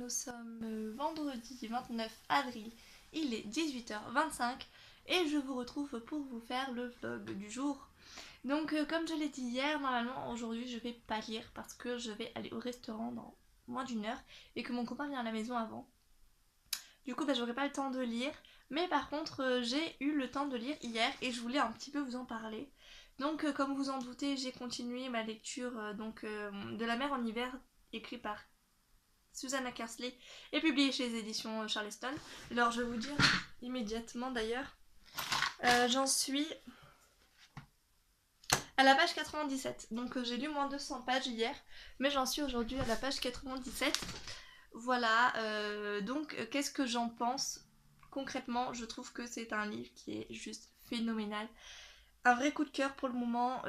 nous sommes vendredi 29 avril, il est 18h25 et je vous retrouve pour vous faire le vlog du jour. Donc comme je l'ai dit hier, normalement aujourd'hui je vais pas lire parce que je vais aller au restaurant dans moins d'une heure et que mon copain vient à la maison avant. Du coup j'aurai pas le temps de lire, mais par contre j'ai eu le temps de lire hier et je voulais un petit peu vous en parler. Donc comme vous en doutez, j'ai continué ma lecture de La mer en hiver, écrit par Susanna Kersley, est publié chez les éditions Charleston. Alors je vais vous dire immédiatement d'ailleurs, j'en suis à la page 97. Donc j'ai lu moins de 200 pages hier, mais j'en suis aujourd'hui à la page 97. Voilà, qu'est-ce que j'en pense? Concrètement, je trouve que c'est un livre qui est juste phénoménal. Un vrai coup de cœur pour le moment.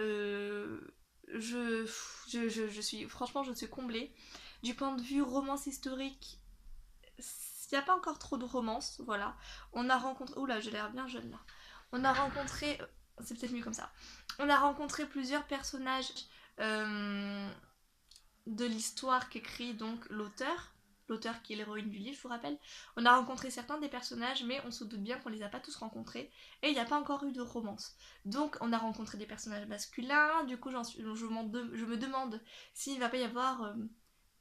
Je suis, franchement, je suis comblée. Du point de vue romance historique, il n'y a pas encore trop de romance, voilà. On a rencontré... Oula, j'ai l'air bien jeune là. On a rencontré... C'est peut-être mieux comme ça. On a rencontré plusieurs personnages euh, de l'histoire qu'écrit donc l'auteur. L'auteur qui est l'héroïne du livre, je vous rappelle. On a rencontré certains des personnages, mais on se doute bien qu'on les a pas tous rencontrés. Et il n'y a pas encore eu de romance. Donc on a rencontré des personnages masculins. Du coup, je me demande s'il va pas y avoir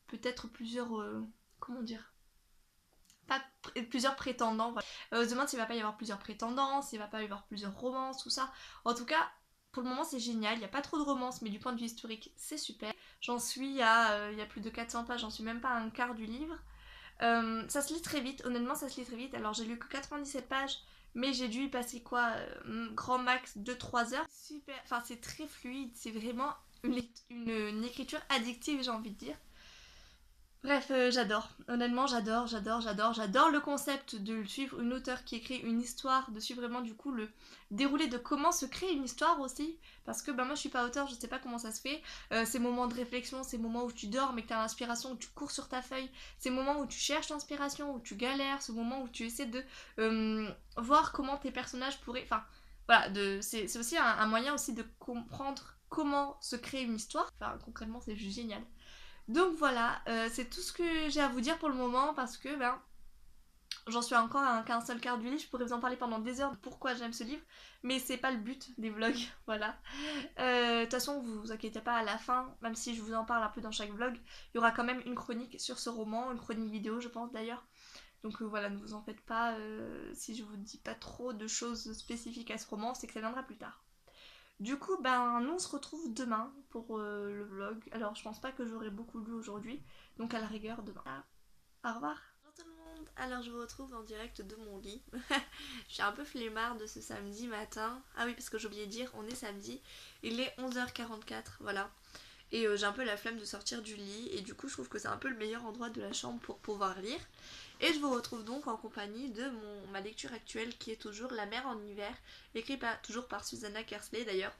peut-être plusieurs... comment dire, pas plusieurs prétendants. Voilà. On se demande s'il va pas y avoir plusieurs prétendants, s'il va pas y avoir plusieurs romances, tout ça. En tout cas, pour le moment, c'est génial. Il n'y a pas trop de romances, mais du point de vue historique, c'est super. J'en suis à. Il y a plus de 400 pages, j'en suis même pas à un quart du livre. Ça se lit très vite, honnêtement, ça se lit très vite. Alors, j'ai lu que 97 pages, mais j'ai dû y passer quoi grand max 2-3 heures. Super. Enfin, c'est très fluide, c'est vraiment une écriture addictive, j'ai envie de dire. Bref, j'adore. Honnêtement, j'adore le concept de suivre une auteure qui écrit une histoire, de suivre vraiment du coup le déroulé de comment se crée une histoire aussi. Parce que bah, moi je suis pas auteur, je sais pas comment ça se fait. Ces moments de réflexion, ces moments où tu dors mais que t'as l'inspiration, où tu cours sur ta feuille, ces moments où tu cherches l'inspiration, où tu galères, ce moment où tu essaies de voir comment tes personnages pourraient. Enfin, voilà, c'est aussi un moyen aussi de comprendre comment se crée une histoire. Enfin, concrètement, c'est juste génial. Donc voilà, c'est tout ce que j'ai à vous dire pour le moment parce que j'en suis encore à qu'un seul quart du livre. Je pourrais vous en parler pendant des heures de pourquoi j'aime ce livre, mais c'est pas le but des vlogs, voilà. De toute façon, vous inquiétez pas, à la fin, même si je vous en parle un peu dans chaque vlog, il y aura quand même une chronique sur ce roman, une chronique vidéo, je pense d'ailleurs. Donc voilà, ne vous en faites pas si je vous dis pas trop de choses spécifiques à ce roman, c'est que ça viendra plus tard. Du coup, nous on se retrouve demain pour le vlog. Alors, je pense pas que j'aurai beaucoup lu aujourd'hui, donc à la rigueur demain. Au revoir. Bonjour tout le monde. Alors, je vous retrouve en direct de mon lit. Je suis un peu flemmarde de ce samedi matin. Ah oui, parce que j'ai oublié de dire, on est samedi. Il est 11h44, voilà. Et j'ai un peu la flemme de sortir du lit. Et du coup, je trouve que c'est un peu le meilleur endroit de la chambre pour pouvoir lire. Et je vous retrouve donc en compagnie de ma lecture actuelle qui est toujours La mer en hiver, écrite toujours par Susanna Kersley d'ailleurs.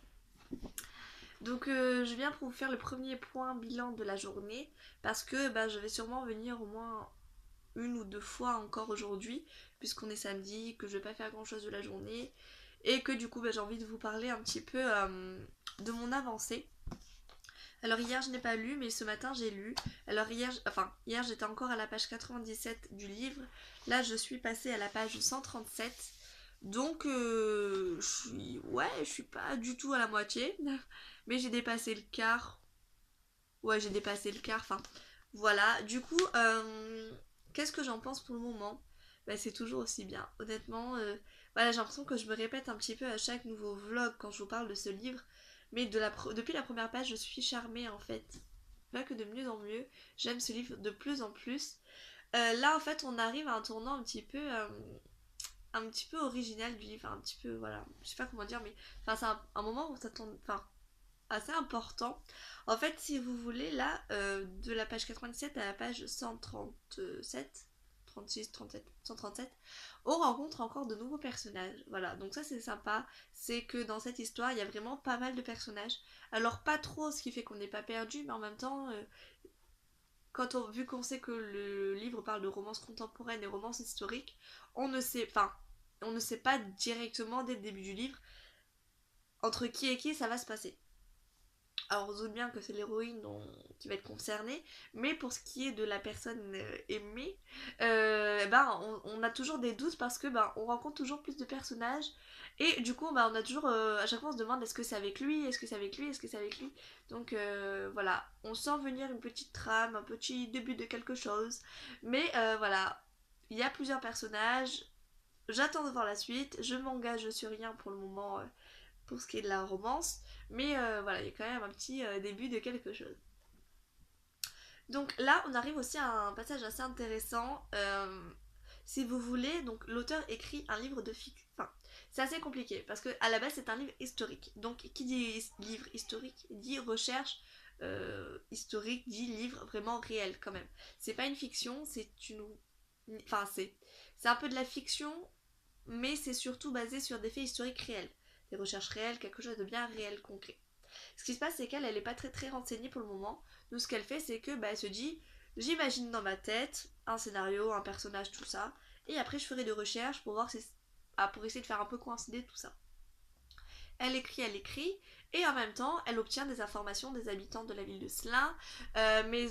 Donc je viens pour vous faire le premier point bilan de la journée parce que je vais sûrement venir au moins une ou deux fois encore aujourd'hui puisqu'on est samedi, que je vais pas faire grand chose de la journée et que du coup j'ai envie de vous parler un petit peu de mon avancée. Alors hier je n'ai pas lu mais ce matin j'ai lu. Alors hier j'étais encore à la page 97 du livre. Là je suis passée à la page 137. Donc je suis pas du tout à la moitié. Mais j'ai dépassé le quart. Ouais, j'ai dépassé le quart. Enfin, voilà. Du coup, qu'est-ce que j'en pense pour le moment? C'est toujours aussi bien. Honnêtement, voilà, j'ai l'impression que je me répète un petit peu à chaque nouveau vlog quand je vous parle de ce livre. Mais depuis la première page, je suis charmée en fait. Pas que de mieux en mieux. J'aime ce livre de plus en plus. Là, en fait, on arrive à un tournant un petit peu original du livre. Un petit peu, voilà. Je sais pas comment dire, mais enfin, c'est un moment où ça tourne. Enfin, assez important. En fait, si vous voulez, là, de la page 97 à la page 137, 36, 37, 137, on rencontre encore de nouveaux personnages. Voilà, donc ça c'est sympa. C'est que dans cette histoire, il y a vraiment pas mal de personnages. Alors pas trop, ce qui fait qu'on n'est pas perdu, mais en même temps, vu qu'on sait que le livre parle de romance contemporaine et romance historique, on ne sait pas directement dès le début du livre entre qui et qui ça va se passer. Alors on se doute bien que c'est l'héroïne qui va être concernée, mais pour ce qui est de la personne aimée, ben on a toujours des doutes parce que ben on rencontre toujours plus de personnages et du coup ben on a toujours à chaque fois on se demande est-ce que c'est avec lui, est-ce que c'est avec lui, est-ce que c'est avec lui. Donc voilà, on sent venir une petite trame, un petit début de quelque chose, mais voilà, il y a plusieurs personnages. J'attends de voir la suite, je m'engage sur rien pour le moment pour ce qui est de la romance, mais voilà, il y a quand même un petit début de quelque chose. Donc là, on arrive aussi à un passage assez intéressant. Si vous voulez, donc l'auteur écrit un livre de fiction. Enfin, c'est assez compliqué parce que à la base c'est un livre historique. Donc qui dit livre historique dit recherche historique, dit livre vraiment réel quand même. C'est pas une fiction, c'est une. Enfin, c'est un peu de la fiction, mais c'est surtout basé sur des faits historiques réels. Des recherches réelles, quelque chose de bien réel, concret. Ce qui se passe, c'est qu'elle, elle est pas très renseignée pour le moment. Donc ce qu'elle fait, c'est que elle se dit, j'imagine dans ma tête un scénario, un personnage, tout ça, et après je ferai des recherches pour voir pour essayer de faire un peu coïncider tout ça. Elle écrit, et en même temps, elle obtient des informations des habitants de la ville de Slin, mais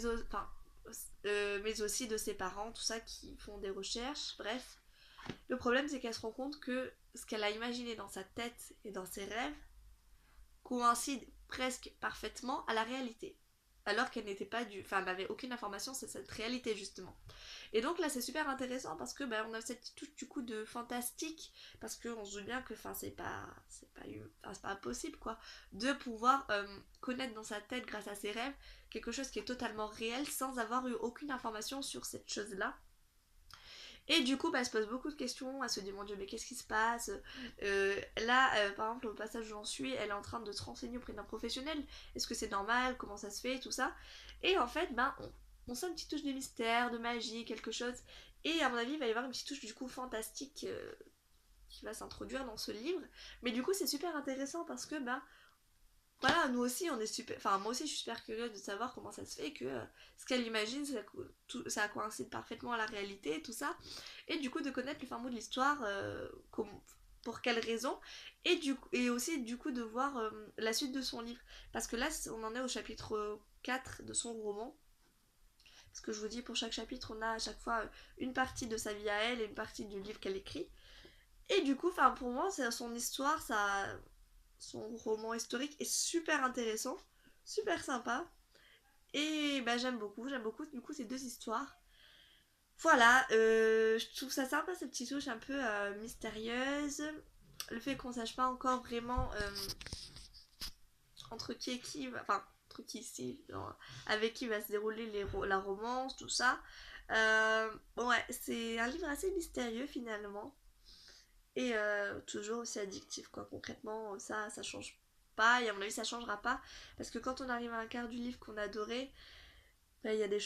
aussi de ses parents, tout ça, qui font des recherches, bref. Le problème, c'est qu'elle se rend compte que ce qu'elle a imaginé dans sa tête et dans ses rêves coïncide presque parfaitement à la réalité. Alors qu'elle n'était pas enfin, elle n'avait aucune information sur cette réalité, justement. Et donc là, c'est super intéressant parce que on a cette petite touche du coup de fantastique, parce qu'on se doute bien que c'est pas possible, quoi, de pouvoir connaître dans sa tête, grâce à ses rêves, quelque chose qui est totalement réel sans avoir eu aucune information sur cette chose-là. Et du coup, elle se pose beaucoup de questions, elle se dit mon dieu, mais qu'est-ce qui se passe. Là, par exemple, au passage où j'en suis, elle est en train de se renseigner auprès d'un professionnel. Est-ce que c'est normal, comment ça se fait, tout ça. Et en fait, on sent une petite touche de mystère, de magie, quelque chose. Et à mon avis, il va y avoir une petite touche du coup fantastique qui va s'introduire dans ce livre. Mais du coup, c'est super intéressant parce que voilà, nous aussi, on est super. Enfin, moi aussi, je suis super curieuse de savoir comment ça se fait que ce qu'elle imagine, ça coïncide parfaitement à la réalité, tout ça. Et du coup, de connaître le fin mot de l'histoire, pour quelles raisons. Et aussi, du coup, de voir la suite de son livre. Parce que là, on en est au chapitre 4 de son roman. Parce que je vous dis, pour chaque chapitre, on a à chaque fois une partie de sa vie à elle et une partie du livre qu'elle écrit. Et du coup, pour moi, son histoire, son roman historique est super intéressant, super sympa. Et j'aime beaucoup du coup ces deux histoires. Voilà, je trouve ça sympa cette petite touche un peu mystérieuse. Le fait qu'on sache pas encore vraiment entre qui et qui, enfin entre qui ici, avec qui va se dérouler la romance, tout ça. Ouais, c'est un livre assez mystérieux finalement. Et toujours aussi addictif, quoi. Concrètement, ça change pas, et à mon avis, ça changera pas. Parce que quand on arrive à un quart du livre qu'on adorait, il y a des.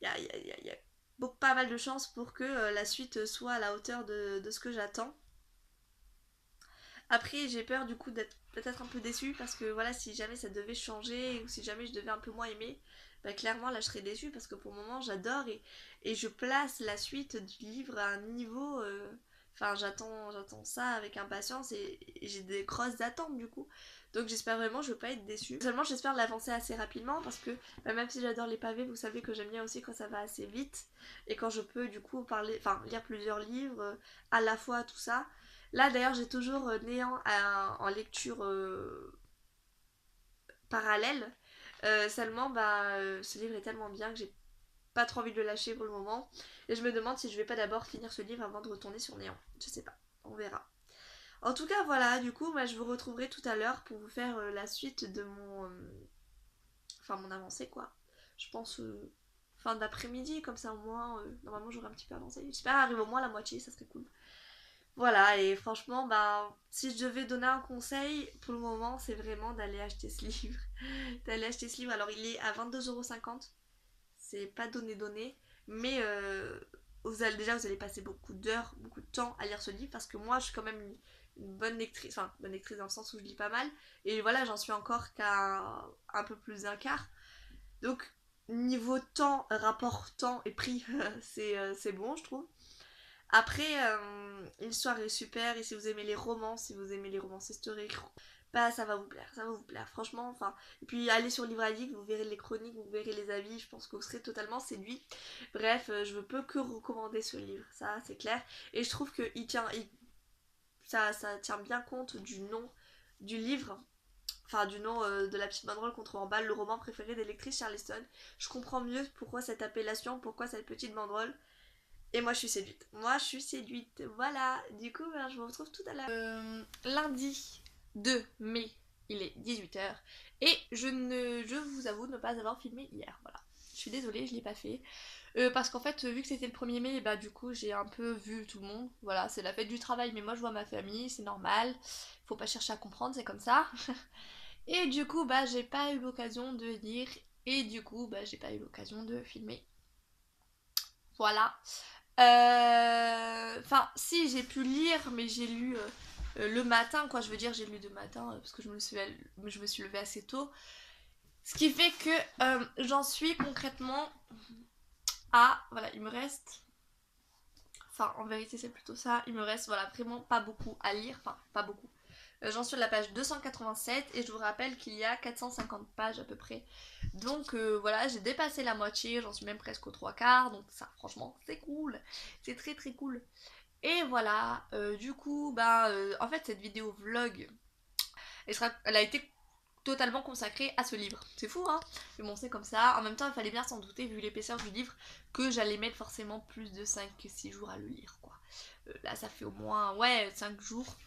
Il y a pas mal de chances pour que la suite soit à la hauteur de ce que j'attends. Après, j'ai peur du coup d'être peut-être un peu déçue parce que voilà, si jamais ça devait changer ou si jamais je devais un peu moins aimer, clairement là je serais déçue parce que pour le moment j'adore et je place la suite du livre à un niveau. Enfin, j'attends ça avec impatience et j'ai des grosses attentes du coup. Donc j'espère vraiment, je veux pas être déçue. Seulement, j'espère l'avancer assez rapidement parce que même si j'adore les pavés, vous savez que j'aime bien aussi quand ça va assez vite et quand je peux du coup lire plusieurs livres à la fois, tout ça. Là d'ailleurs j'ai toujours Néant en lecture parallèle. Seulement ce livre est tellement bien que j'ai pas trop envie de le lâcher pour le moment. Et je me demande si je vais pas d'abord finir ce livre avant de retourner sur Néant. Je sais pas, on verra. En tout cas voilà, du coup je vous retrouverai tout à l'heure pour vous faire la suite de mon avancée quoi. Je pense fin d'après-midi, comme ça au moins normalement j'aurai un petit peu avancé. J'espère arriver au moins à la moitié, ça serait cool. Voilà, et franchement, si je devais donner un conseil, pour le moment, c'est vraiment d'aller acheter ce livre. D'aller acheter ce livre. Alors, il est à 22,50 €. C'est pas donné, mais vous allez passer beaucoup d'heures, beaucoup de temps à lire ce livre, parce que moi, je suis quand même une bonne lectrice. Enfin, bonne lectrice dans le sens où je lis pas mal. Et voilà, j'en suis encore qu'à un peu plus d'un quart. Donc, niveau temps, rapport temps et prix, c'est bon, je trouve. Après, l'histoire est super, et si vous aimez les romans, si vous aimez les romances historiques, bah ça va vous plaire, ça va vous plaire, franchement, enfin, et puis allez sur Livre Addict, vous verrez les chroniques, vous verrez les avis, je pense que vous serez totalement séduit. Bref, je ne peux que recommander ce livre, ça c'est clair, et je trouve que ça tient bien compte du nom du livre, enfin du nom de La Petite Banderole contre en balle, le roman préféré des lectrices Charleston. Je comprends mieux pourquoi cette appellation, pourquoi cette petite banderole. Et moi je suis séduite. Moi je suis séduite. Voilà. Du coup, ben, je vous retrouve tout à l'heure. Lundi 2 mai, il est 18h. Et je vous avoue ne pas avoir filmé hier. Voilà. Je suis désolée, je l'ai pas fait. Parce qu'en fait, vu que c'était le 1er mai, bah du coup j'ai un peu vu tout le monde. Voilà, c'est la fête du travail, mais moi je vois ma famille, c'est normal. Faut pas chercher à comprendre, c'est comme ça. Et du coup, bah j'ai pas eu l'occasion de lire. Et du coup, bah j'ai pas eu l'occasion de filmer. Voilà. Enfin, si, j'ai pu lire, mais j'ai lu le matin, quoi. Je veux dire, j'ai lu de matin parce que je me suis levée assez tôt. Ce qui fait que j'en suis concrètement à... Voilà, il me reste... Enfin, en vérité, c'est plutôt ça. Il me reste, voilà, vraiment pas beaucoup à lire. Enfin, pas beaucoup. J'en suis à la page 287 et je vous rappelle qu'il y a 450 pages à peu près. Donc voilà, j'ai dépassé la moitié, j'en suis même presque aux 3/4. Donc ça, franchement, c'est cool. C'est très très cool. Et voilà, du coup, bah, en fait, cette vidéo vlog, elle a été totalement consacrée à ce livre. C'est fou, hein? Mais bon, c'est comme ça. En même temps, il fallait bien s'en douter, vu l'épaisseur du livre, que j'allais mettre forcément plus de 5-6 jours à le lire, quoi. Là, ça fait au moins, ouais, 5 jours.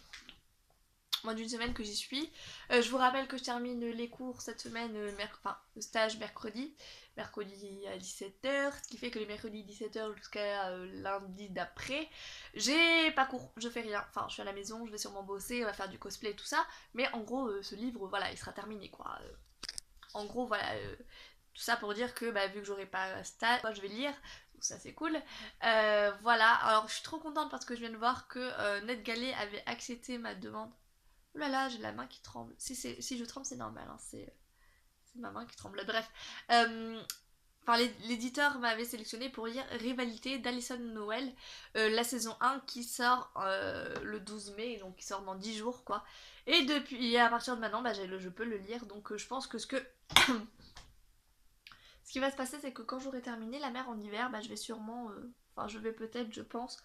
Moins d'une semaine que j'y suis. Je vous rappelle que je termine les cours cette semaine, enfin le stage mercredi à 17h, ce qui fait que les mercredis 17h jusqu'à lundi d'après, j'ai pas cours, je fais rien. Enfin, je suis à la maison, je vais sûrement bosser, on va faire du cosplay et tout ça, mais en gros, ce livre, voilà, il sera terminé quoi. En gros, voilà, tout ça pour dire que bah, vu que j'aurai pas stage, moi je vais lire. Donc ça c'est cool. Voilà, alors je suis trop contente parce que je viens de voir que NetGalley avait accepté ma demande. Oh là là, j'ai la main qui tremble. Si je tremble, c'est normal, hein, c'est ma main qui tremble. Bref, enfin, l'éditeur m'avait sélectionné pour lire Rivalité d'Alison Noël, la saison 1 qui sort le 12 mai, donc qui sort dans 10 jours, quoi. Et depuis, à partir de maintenant, bah, je peux le lire, donc je pense que ce qui va se passer, c'est que quand j'aurai terminé La mer en hiver, bah, je vais sûrement, enfin, je vais peut-être, je pense,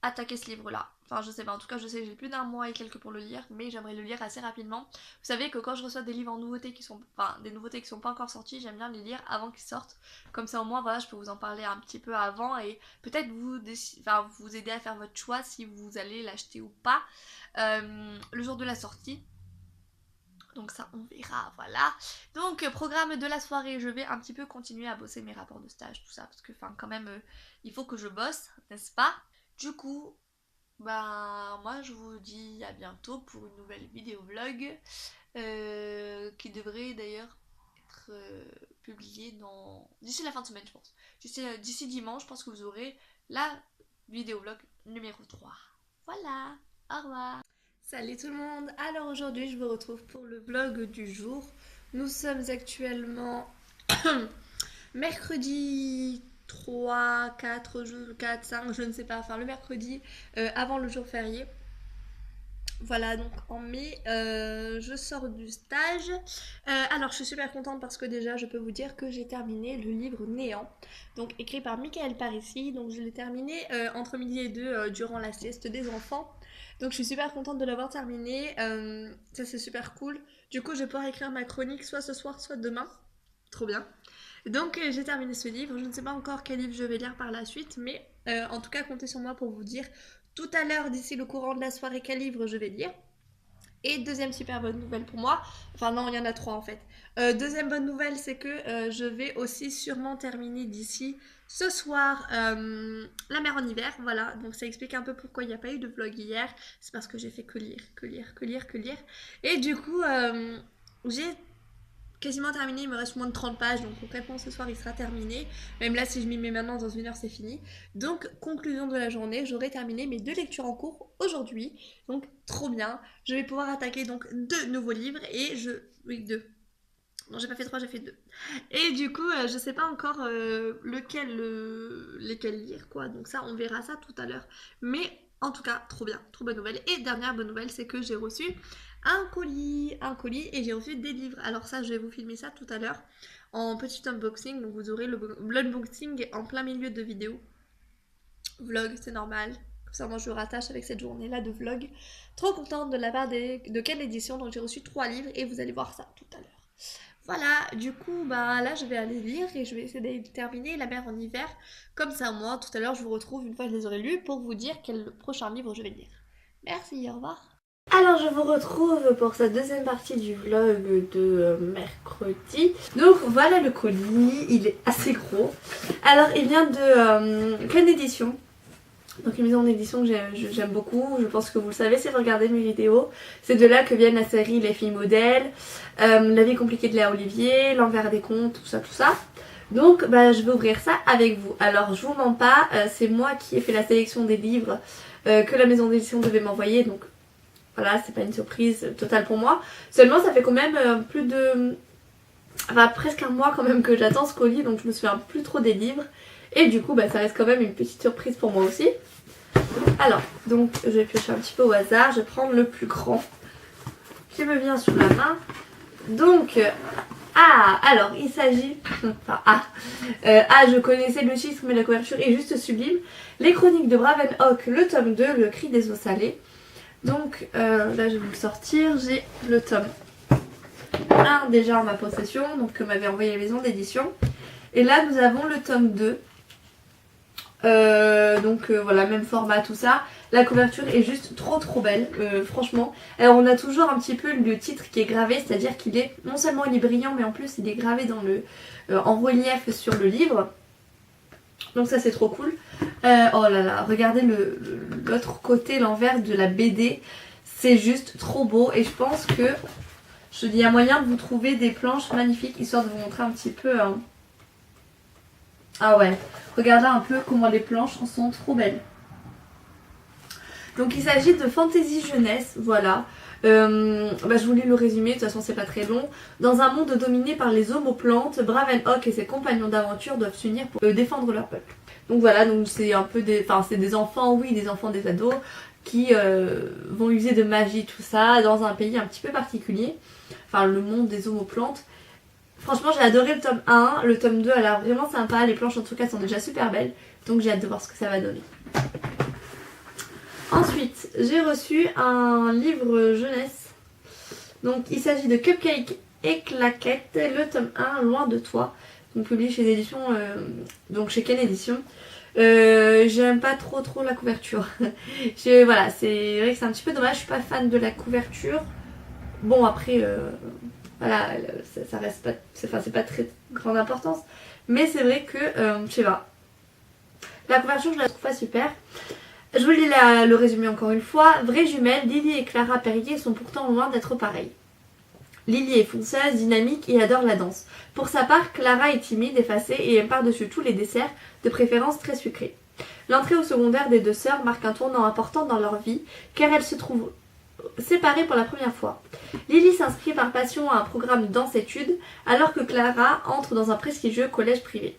attaquer ce livre-là. Enfin, je sais pas, en tout cas, je sais que j'ai plus d'un mois et quelques pour le lire, mais j'aimerais le lire assez rapidement. Vous savez que quand je reçois des livres en nouveauté qui sont, enfin, des nouveautés qui sont pas encore sorties, j'aime bien les lire avant qu'ils sortent. Comme ça, au moins, voilà, je peux vous en parler un petit peu avant et peut-être vous aider à faire votre choix si vous allez l'acheter ou pas le jour de la sortie. Donc ça, on verra, voilà. Donc, programme de la soirée, je vais un petit peu continuer à bosser mes rapports de stage, tout ça, parce que, enfin, quand même, il faut que je bosse, n'est-ce pas? Du coup, bah moi je vous dis à bientôt pour une nouvelle vidéo vlog qui devrait d'ailleurs être publiée d'ici la fin de semaine je pense. D'ici dimanche je pense que vous aurez la vidéo vlog numéro 3. Voilà, au revoir. Salut tout le monde, alors aujourd'hui je vous retrouve pour le vlog du jour. Nous sommes actuellement mercredi 3, 4, 4, 5, je ne sais pas, enfin le mercredi avant le jour férié. Voilà, donc en mai, je sors du stage. Alors, je suis super contente parce que déjà, je peux vous dire que j'ai terminé le livre Néant, donc écrit par Michael Parisi. Donc, je l'ai terminé entre midi et deux durant la sieste des enfants. Donc, je suis super contente de l'avoir terminé. Ça, c'est super cool. Du coup, je vais pouvoir écrire ma chronique soit ce soir, soit demain. Trop bien. Donc, j'ai terminé ce livre. Je ne sais pas encore quel livre je vais lire par la suite, mais en tout cas, comptez sur moi pour vous dire tout à l'heure, d'ici le courant de la soirée, quel livre je vais lire. Et deuxième super bonne nouvelle pour moi, enfin non, il y en a trois en fait. Deuxième bonne nouvelle, c'est que je vais aussi sûrement terminer d'ici ce soir La mer en hiver. Voilà, donc ça explique un peu pourquoi il n'y a pas eu de vlog hier. C'est parce que j'ai fait que lire, que lire, que lire, que lire. Et du coup, j'ai quasiment terminé, il me reste moins de 30 pages, donc concrètement ce soir il sera terminé. Même là, si je m'y mets maintenant, dans une heure c'est fini. Donc, conclusion de la journée, j'aurai terminé mes deux lectures en cours aujourd'hui. Donc, trop bien. Je vais pouvoir attaquer donc deux nouveaux livres et Oui, deux. Non, j'ai pas fait trois, j'ai fait deux. Et du coup, je sais pas encore lesquels lire, quoi. Donc ça, on verra ça tout à l'heure. Mais en tout cas, trop bien, trop bonne nouvelle. Et dernière bonne nouvelle, c'est que j'ai reçu un colis et j'ai reçu des livres. Alors ça, je vais vous filmer ça tout à l'heure en petit unboxing. Donc vous aurez l'unboxing en plein milieu de vidéo. Vlog, c'est normal. Comme ça, moi, je rattache avec cette journée-là de vlog. Trop contente de la part de quelle édition. Donc j'ai reçu 3 livres et vous allez voir ça tout à l'heure. Voilà, du coup, bah là je vais aller lire et je vais essayer de terminer La mer en hiver. Comme ça, moi, tout à l'heure, je vous retrouve une fois que je les aurai lus pour vous dire quel prochain livre je vais lire. Merci, au revoir. Alors je vous retrouve pour cette deuxième partie du vlog de mercredi. Donc voilà le colis, il est assez gros. Alors il vient de Pleine Édition. Donc une maison d'édition que j'aime beaucoup, je pense que vous le savez si vous regardez mes vidéos. C'est de là que viennent la série Les filles modèles, La vie compliquée de Léa Olivier, L'envers des contes, tout ça tout ça. Donc bah, je vais ouvrir ça avec vous. Alors je vous mens pas, c'est moi qui ai fait la sélection des livres que la maison d'édition devait m'envoyer. Donc voilà, c'est pas une surprise totale pour moi. Seulement ça fait quand même plus de... Enfin presque un mois quand même que j'attends ce colis, donc je me souviens plus trop des livres. Et du coup bah, ça reste quand même une petite surprise pour moi aussi. Alors, donc je vais piocher un petit peu au hasard, je vais prendre le plus grand qui me vient sur la main. Donc, alors il s'agit... Enfin, je connaissais le titre mais la couverture est juste sublime. Les chroniques de Bravenhock, le tome 2, le cri des eaux salées. Donc là je vais vous le sortir, j'ai le tome 1 déjà en ma possession, donc que m'avait envoyé la maison d'édition. Et là nous avons le tome 2. Voilà, même format, tout ça. La couverture est juste trop belle, franchement. Alors on a toujours un petit peu le titre qui est gravé, c'est-à-dire qu'il est, non seulement il est brillant, mais en plus il est gravé dans en relief sur le livre. Donc ça c'est trop cool. Oh là là, regardez l'autre côté, l'envers de la BD. C'est juste trop beau et je pense que il y a moyen de vous trouver des planches magnifiques, histoire de vous montrer un petit peu... Ah ouais, regardez un peu comment les planches sont trop belles. Donc il s'agit de fantasy jeunesse, voilà. Je vous lis le résumé, de toute façon c'est pas très long. Dans un monde dominé par les homoplantes, Bravenhock et ses compagnons d'aventure doivent s'unir pour défendre leur peuple. Donc voilà, donc c'est un peu des... Enfin c'est des enfants, oui, des enfants, des ados, qui vont user de magie, tout ça, dans un pays un petit peu particulier. Enfin le monde des homoplantes. Franchement j'ai adoré le tome 1, le tome 2 a l'air vraiment sympa, les planches en tout cas sont déjà super belles, donc j'ai hâte de voir ce que ça va donner. Ensuite j'ai reçu un livre jeunesse, donc il s'agit de Cupcake et Claquette, le tome 1, Loin de toi, donc publié chez éditions, donc chez Ken Édition. J'aime pas trop la couverture. Voilà, c'est vrai que c'est un petit peu dommage, je suis pas fan de la couverture. Bon après... Voilà, ça reste pas, c'est pas très grande importance, mais c'est vrai que, je sais pas, la couverture je la trouve pas super. Je vous lis le résumé encore une fois. Vraies jumelles, Lily et Clara Perrier sont pourtant loin d'être pareilles. Lily est fonceuse, dynamique et adore la danse. Pour sa part, Clara est timide, effacée et aime par-dessus tout les desserts, de préférence très sucrés. L'entrée au secondaire des deux sœurs marque un tournant important dans leur vie, car elles se trouvent séparées pour la première fois. Lily s'inscrit par passion à un programme de danse-études, alors que Clara entre dans un prestigieux collège privé.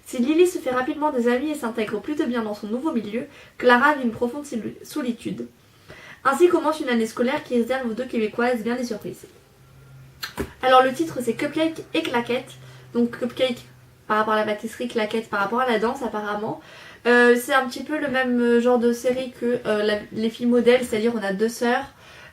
Si Lily se fait rapidement des amis et s'intègre plutôt bien dans son nouveau milieu, Clara vit une profonde solitude. Ainsi commence une année scolaire qui réserve aux deux Québécoises bien des surprises. Alors le titre c'est Cupcake et Claquette, donc Cupcake par rapport à la pâtisserie, Claquette par rapport à la danse apparemment. C'est un petit peu le même genre de série que les filles modèles, c'est-à-dire on a deux sœurs.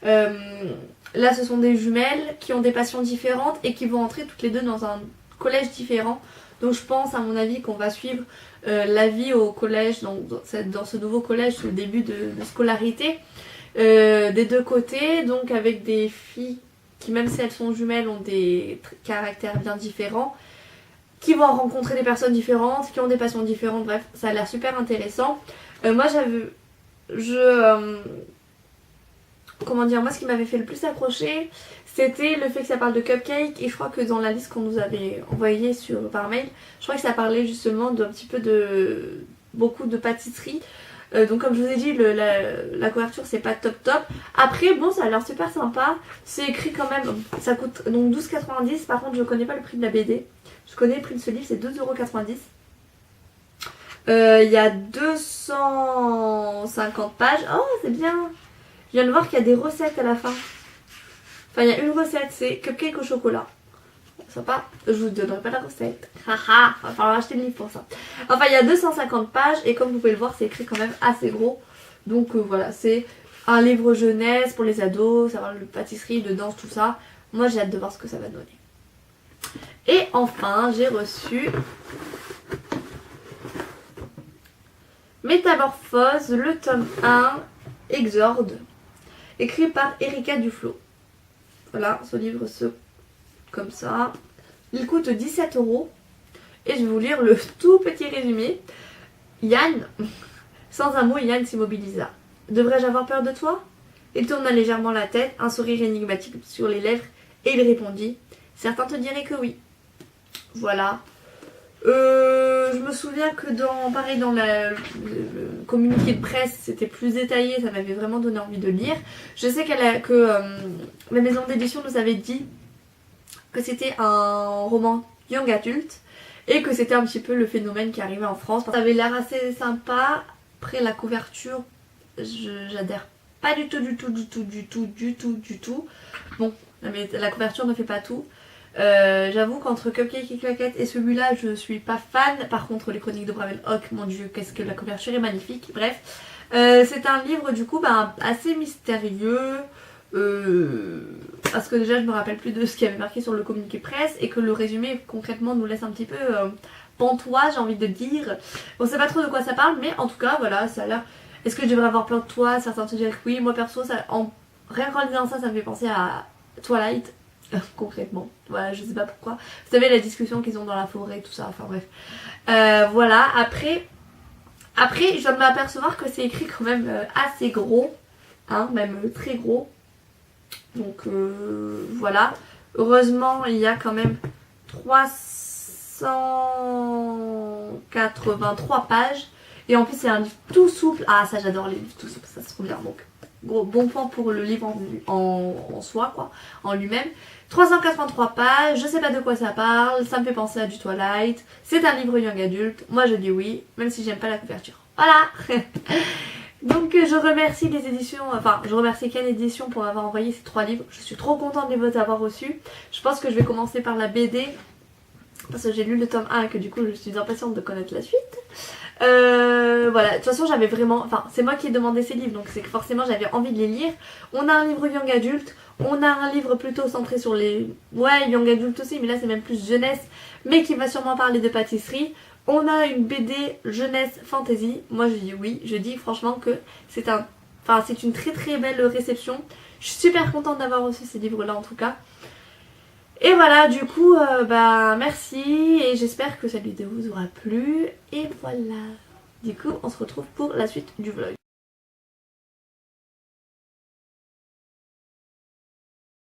Là ce sont des jumelles qui ont des passions différentes et qui vont entrer toutes les deux dans un collège différent. Donc je pense à mon avis qu'on va suivre la vie au collège, dans ce nouveau collège, le début de scolarité des deux côtés, donc avec des filles qui même si elles sont jumelles ont des caractères bien différents, qui vont rencontrer des personnes différentes, qui ont des passions différentes, bref, ça a l'air super intéressant. Moi comment dire, moi ce qui m'avait fait le plus accrocher, c'était le fait que ça parle de cupcake, et je crois que dans la liste qu'on nous avait envoyée par mail, je crois que ça parlait justement d'un petit peu de beaucoup de pâtisserie. Donc comme je vous ai dit, la couverture c'est pas top. Après bon, ça a l'air super sympa, c'est écrit quand même, ça coûte donc 12,90€. Par contre je connais pas le prix de la BD, je connais le prix de ce livre, c'est 2,90€. Il y a 250 pages, oh c'est bien. Je viens de voir qu'il y a des recettes à la fin. Enfin, il y a une recette, c'est cupcake au chocolat. Sympa, je vous donnerai pas la recette. Haha, va falloir acheter le livre pour ça. Enfin, il y a 250 pages et comme vous pouvez le voir, c'est écrit quand même assez gros. Donc voilà, c'est un livre jeunesse pour les ados, ça va de pâtisserie, de danse, tout ça. Moi, j'ai hâte de voir ce que ça va donner. Et enfin, j'ai reçu Métamorphose, le tome 1, Exorde, écrit par Erika Duflo. Voilà, ce livre comme ça. Il coûte 17 € et je vais vous lire le tout petit résumé. Yann, sans un mot, Yann s'immobilisa. Devrais-je avoir peur de toi? Il tourna légèrement la tête, un sourire énigmatique sur les lèvres, et il répondit: certains te diraient que oui. Voilà. Je me souviens que pareil dans le communiqué de presse, c'était plus détaillé, ça m'avait vraiment donné envie de lire. Je sais que la maison d'édition nous avait dit que c'était un roman young adulte et que c'était un petit peu le phénomène qui arrivait en France. Ça avait l'air assez sympa. Après la couverture, j'adhère pas du tout. Bon, mais la couverture ne fait pas tout. J'avoue qu'entre Cupcake et Claquette et celui-là, je suis pas fan. Par contre, les Chroniques de Bravenhock, mon dieu, qu'est-ce que la couverture est magnifique. Bref, c'est un livre du coup assez mystérieux. Parce que déjà, je me rappelle plus de ce qui avait marqué sur le communiqué presse et que le résumé concrètement nous laisse un petit peu pantois, j'ai envie de dire. On sait pas trop de quoi ça parle, mais en tout cas, voilà, ça a l'air. Est-ce que je devrais avoir peur de toi? Certains te diraient que oui. Moi perso, rien qu'en lisant ça, ça me fait penser à Twilight. Concrètement, voilà, je sais pas pourquoi. Vous savez, la discussion qu'ils ont dans la forêt, tout ça, enfin bref. Voilà, après, je dois m'apercevoir que c'est écrit quand même assez gros, hein, même très gros. Donc voilà. Heureusement, il y a quand même 383 pages. Et en plus, c'est un livre tout souple. Ah, ça, j'adore les livres tout souples, ça se trouve bien. Donc, bon point pour le livre en soi, quoi, en lui-même. 383 pages, je sais pas de quoi ça parle, ça me fait penser à du Twilight. C'est un livre young adulte, moi je dis oui, même si j'aime pas la couverture. Voilà. Donc je remercie les éditions, je remercie Ken Édition pour avoir envoyé ces 3 livres. Je suis trop contente de les avoir reçus. Je pense que je vais commencer par la BD, parce que j'ai lu le tome 1 et que du coup je suis impatiente de connaître la suite. Voilà, de toute façon j'avais vraiment, c'est moi qui ai demandé ces livres, donc c'est que forcément j'avais envie de les lire. On a un livre young adulte, on a un livre plutôt centré sur les, young adulte aussi, mais là c'est même plus jeunesse, mais qui va sûrement parler de pâtisserie. On a une BD jeunesse fantasy, moi je dis oui, je dis franchement que c'est une très très belle réception. Je suis super contente d'avoir reçu ces livres là en tout cas. Et voilà, du coup, merci et j'espère que cette vidéo vous aura plu. Et voilà, du coup, on se retrouve pour la suite du vlog.